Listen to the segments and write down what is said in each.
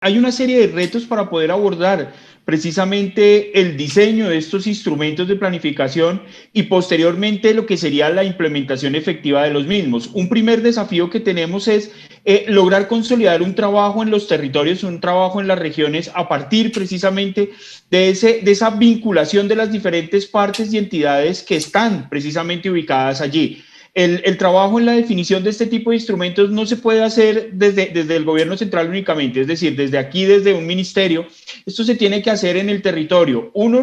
hay una serie de retos para poder abordar precisamente el diseño de estos instrumentos de planificación y posteriormente lo que sería la implementación efectiva de los mismos. Un primer desafío que tenemos es lograr consolidar un trabajo en los territorios, un trabajo en las regiones a partir precisamente de esa vinculación de las diferentes partes y entidades que están precisamente ubicadas allí. El trabajo en la definición de este tipo de instrumentos no se puede hacer desde el gobierno central únicamente, es decir, desde aquí, desde un ministerio. Esto se tiene que hacer en el territorio. Primero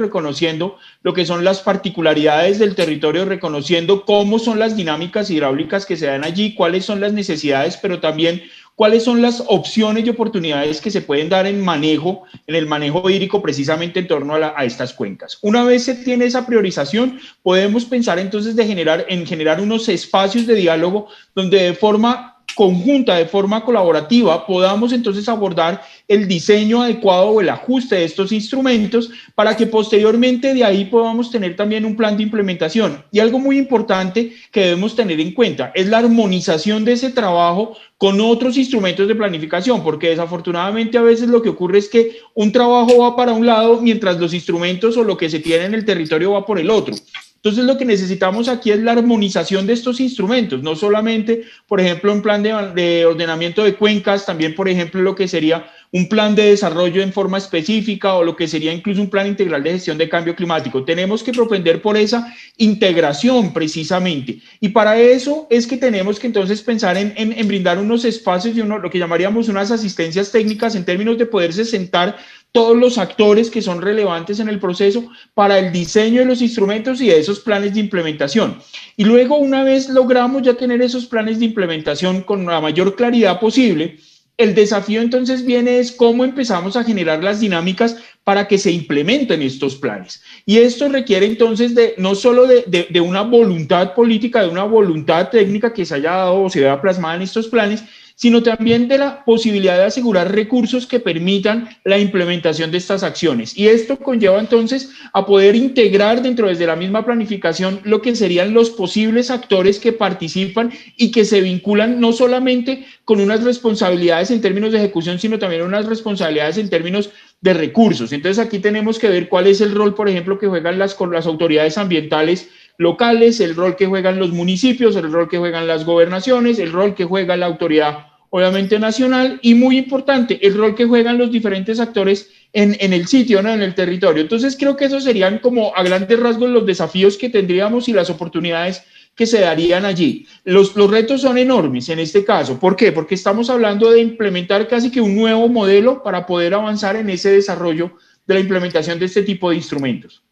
reconociendo lo que son las particularidades del territorio, reconociendo cómo son las dinámicas hidráulicas que se dan allí, cuáles son las necesidades, pero también cuáles son las opciones y oportunidades que se pueden dar en el manejo hídrico precisamente en torno a estas cuencas. Una vez se tiene esa priorización, podemos pensar entonces en generar unos espacios de diálogo donde de forma conjunta, de forma colaborativa, podamos entonces abordar el diseño adecuado o el ajuste de estos instrumentos para que posteriormente de ahí podamos tener también un plan de implementación. Y algo muy importante que debemos tener en cuenta es la armonización de ese trabajo con otros instrumentos de planificación, porque desafortunadamente a veces lo que ocurre es que un trabajo va para un lado mientras los instrumentos o lo que se tiene en el territorio va por el otro. Entonces lo que necesitamos aquí es la armonización de estos instrumentos, no solamente, por ejemplo, un plan de ordenamiento de cuencas, también, por ejemplo, lo que sería un plan de desarrollo en forma específica o lo que sería incluso un plan integral de gestión de cambio climático. Tenemos que propender por esa integración precisamente. Y para eso es que tenemos que entonces pensar en brindar unos espacios y lo que llamaríamos unas asistencias técnicas en términos de poderse sentar todos los actores que son relevantes en el proceso para el diseño de los instrumentos y de esos planes de implementación. Y luego, una vez logramos ya tener esos planes de implementación con la mayor claridad posible, el desafío entonces viene es cómo empezamos a generar las dinámicas para que se implementen estos planes. Y esto requiere entonces no solo de una voluntad política, de una voluntad técnica que se haya dado o se vea plasmada en estos planes, sino también de la posibilidad de asegurar recursos que permitan la implementación de estas acciones. Y esto conlleva entonces a poder integrar desde la misma planificación lo que serían los posibles actores que participan y que se vinculan no solamente con unas responsabilidades en términos de ejecución, sino también unas responsabilidades en términos de recursos. Entonces aquí tenemos que ver cuál es el rol, por ejemplo, que juegan las autoridades ambientales locales, el rol que juegan los municipios, el rol que juegan las gobernaciones, el rol que juega la autoridad obviamente nacional y muy importante, el rol que juegan los diferentes actores en el sitio, ¿no? En el territorio. Entonces creo que esos serían como a grandes rasgos los desafíos que tendríamos y las oportunidades que se darían allí. Los retos son enormes en este caso. ¿Por qué? Porque estamos hablando de implementar casi que un nuevo modelo para poder avanzar en ese desarrollo de la implementación de este tipo de instrumentos.